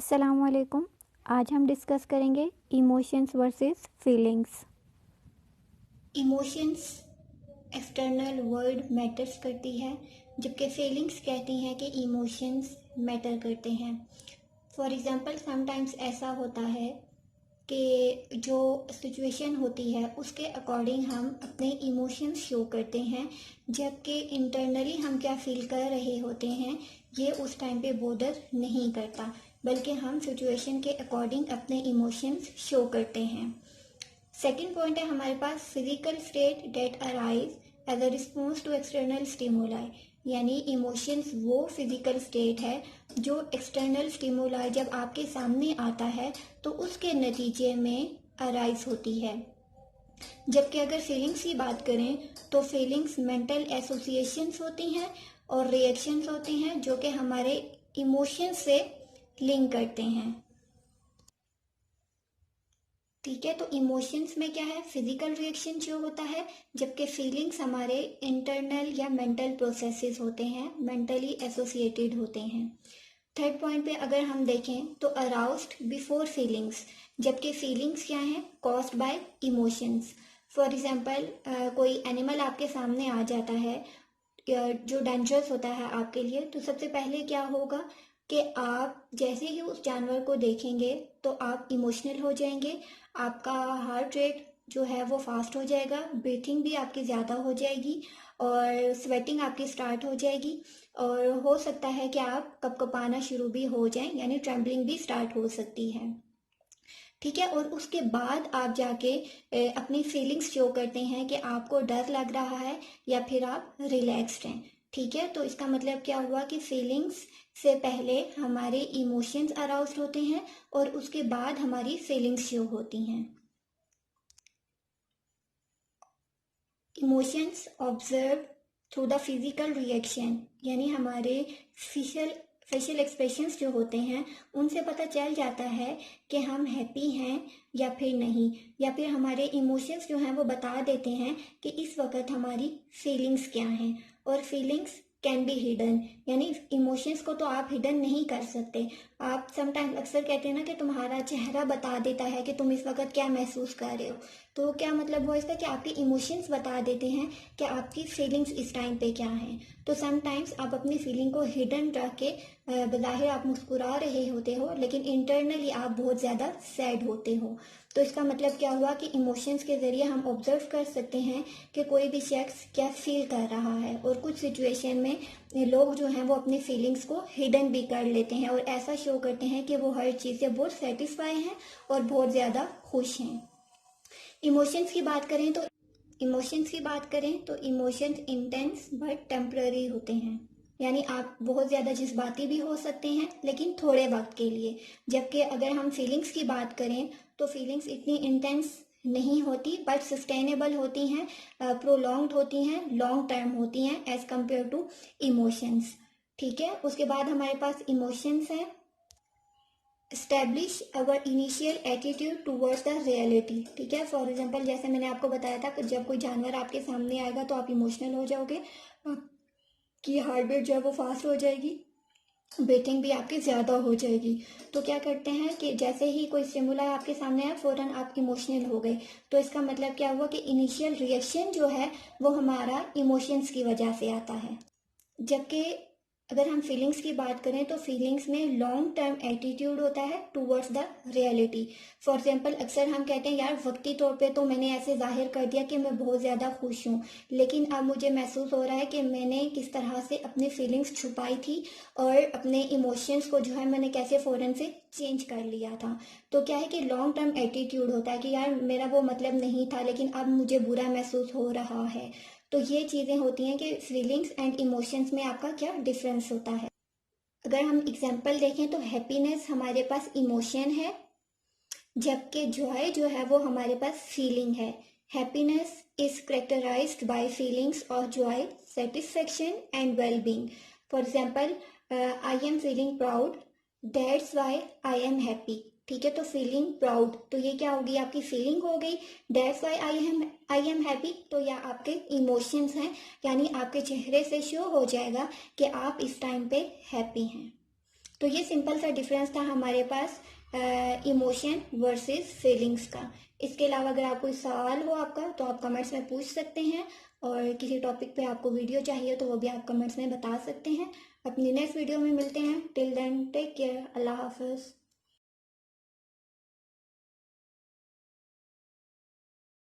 अस्सलामुअलैकुम। आज हम डिस्कस करेंगे emotions versus feelings. Emotions external world matters करती है, जबकि फीलिंग्स कहती हैं कि इमोशंस मैटर करते हैं। फॉर एग्ज़ाम्पल समटाइम्स ऐसा होता है कि जो सिचुएशन होती है उसके अकॉर्डिंग हम अपने इमोशंस शो करते हैं, जबकि इंटरनली हम क्या फील कर रहे होते हैं ये उस टाइम पे बॉदर नहीं करता, बल्कि हम सिचुएशन के अकॉर्डिंग अपने इमोशंस शो करते हैं। सेकेंड पॉइंट है हमारे पास physical state that arise as a response to external stimuli, यानी इमोशंस वो फिजिकल स्टेट है जो एक्सटर्नल स्टिमुलाई जब आपके सामने आता है तो उसके नतीजे में अराइज होती है। जबकि अगर फीलिंग्स की बात करें तो फीलिंग्स मेंटल एसोसिएशंस होती हैं और रिएक्शंस होती हैं जो कि हमारे इमोशंस से लिंक करते हैं। ठीक है, तो इमोशंस में क्या है, फिजिकल रिएक्शन जो होता है, जबकि फीलिंग्स हमारे इंटरनल या मेंटल प्रोसेसेस होते हैं, मेंटली एसोसिएटेड होते हैं। थर्ड पॉइंट पे अगर हम देखें तो अराउज्ड बिफोर फीलिंग्स, जबकि फीलिंग्स क्या हैं, caused by emotions. For example कोई एनिमल आपके सामने आ जाता है जो डेंजरस होता है आपके लिए, तो सबसे पहले क्या होगा कि आप जैसे ही उस जानवर को देखेंगे तो आप इमोशनल हो जाएंगे, आपका हार्ट रेट जो है वो फास्ट हो जाएगा, ब्रीथिंग भी आपकी ज़्यादा हो जाएगी और स्वेटिंग आपकी स्टार्ट हो जाएगी, और हो सकता है कि आप कपकपाना शुरू भी हो जाएं, यानी ट्रेम्बलिंग भी स्टार्ट हो सकती है। ठीक है, और उसके बाद आप जाके अपनी फीलिंग्स शो करते हैं कि आपको डर लग रहा है या फिर आप रिलैक्स्ड हैं। ठीक है, तो इसका मतलब क्या हुआ कि फीलिंग्स से पहले हमारे इमोशंस अराउज्ड होते हैं और उसके बाद हमारी फीलिंग्स शो होती हैं। Emotions observe through the physical reaction, यानी हमारे फेशियल एक्सप्रेशंस जो होते हैं उनसे पता चल जाता है कि हम हैप्पी हैं या फिर नहीं, या फिर हमारे इमोशंस जो हैं वो बता देते हैं कि इस वक्त हमारी फीलिंग्स क्या हैं। और फीलिंग्स कैन बी हिडन, यानी इमोशंस को तो आप हिडन नहीं कर सकते। आप समटाइम अक्सर कहते हैं ना कि तुम्हारा चेहरा बता देता है कि तुम इस वक्त क्या महसूस कर रहे हो, तो क्या मतलब हुआ इसका कि आपके इमोशंस बता देते हैं कि आपकी फीलिंग्स इस टाइम पे क्या हैं। तो समटाइम्स आप अपनी फीलिंग को हिडन रख के बज़ाहिर आप मुस्कुरा रहे होते हो, लेकिन इंटरनली आप बहुत ज़्यादा सैड होते हो। तो इसका मतलब क्या हुआ कि इमोशंस के ज़रिए हम ऑब्जर्व कर सकते हैं कि कोई भी शख्स क्या फील कर रहा है, और कुछ सिचुएशन में लोग जो हैं वो अपनी फीलिंग्स को हिडन भी कर लेते हैं और ऐसा शो करते हैं कि वो हर चीज़ से बहुत सेटिस्फाई हैं और बहुत ज़्यादा खुश हैं। इमोशंस की बात करें तो इमोशंस इंटेंस बट टेम्पररी होते हैं, यानी आप बहुत ज़्यादा जज्बाती भी हो सकते हैं लेकिन थोड़े वक्त के लिए। जबकि अगर हम फीलिंग्स की बात करें तो फीलिंग्स इतनी इंटेंस नहीं होती बट सस्टेनेबल होती हैं, प्रोलॉन्ग्ड होती हैं, लॉन्ग टर्म होती हैं एज कम्पेयर टू इमोशंस। ठीक है, उसके बाद हमारे पास इमोशंस हैं establish our initial attitude towards the reality. ठीक है, फॉर एग्जांपल जैसे मैंने आपको बताया था कि जब कोई जानवर आपके सामने आएगा तो आप इमोशनल हो जाओगे, आपकी हार्ट बीट जो है वो फास्ट हो जाएगी, ब्रीथिंग भी आपकी ज़्यादा हो जाएगी। तो क्या करते हैं कि जैसे ही कोई स्टिमुला आपके सामने आया फ़ौरन आप इमोशनल हो गए। तो इसका मतलब क्या हुआ कि इनिशियल रिएक्शन जो है वो हमारा इमोशंस की वजह से आता है। जबकि अगर हम फीलिंग्स की बात करें तो फीलिंग्स में लॉन्ग टर्म एटीट्यूड होता है towards the reality. For example अक्सर हम कहते हैं यार वक्ती तौर पे तो मैंने ऐसे जाहिर कर दिया कि मैं बहुत ज़्यादा खुश हूँ, लेकिन अब मुझे महसूस हो रहा है कि मैंने किस तरह से अपनी फीलिंग्स छुपाई थी और अपने इमोशंस को जो है मैंने कैसे फ़ौरन से चेंज कर लिया था। तो क्या है कि लॉन्ग टर्म एटीट्यूड होता है कि यार मेरा वो मतलब नहीं था लेकिन अब मुझे बुरा महसूस हो रहा है। तो ये चीज़ें होती हैं कि फीलिंग्स एंड इमोशंस में आपका क्या डिफरेंस होता है। अगर हम एग्जांपल देखें तो हैप्पीनेस हमारे पास इमोशन है, जबकि जॉय जो है वो हमारे पास फीलिंग है। Happiness is characterized by feelings of joy, satisfaction and well being. For example I am feeling proud, that's why I am happy. ठीक है, तो फीलिंग प्राउड तो ये क्या होगी, आपकी फीलिंग हो गई। That's why I am happy तो या आपके इमोशंस हैं, यानी आपके चेहरे से शो हो जाएगा कि आप इस टाइम पे हैप्पी हैं। तो ये सिंपल सा डिफरेंस था हमारे पास इमोशन वर्सेस फीलिंग्स का। इसके अलावा अगर आपको कोई सवाल हो आपका तो आप कमेंट्स में पूछ सकते हैं, और किसी टॉपिक पे आपको वीडियो चाहिए तो वो भी आप कमेंट्स में बता सकते हैं। अपनी नेक्स्ट वीडियो में मिलते हैं। Till then take care. अल्लाह हाफिज़।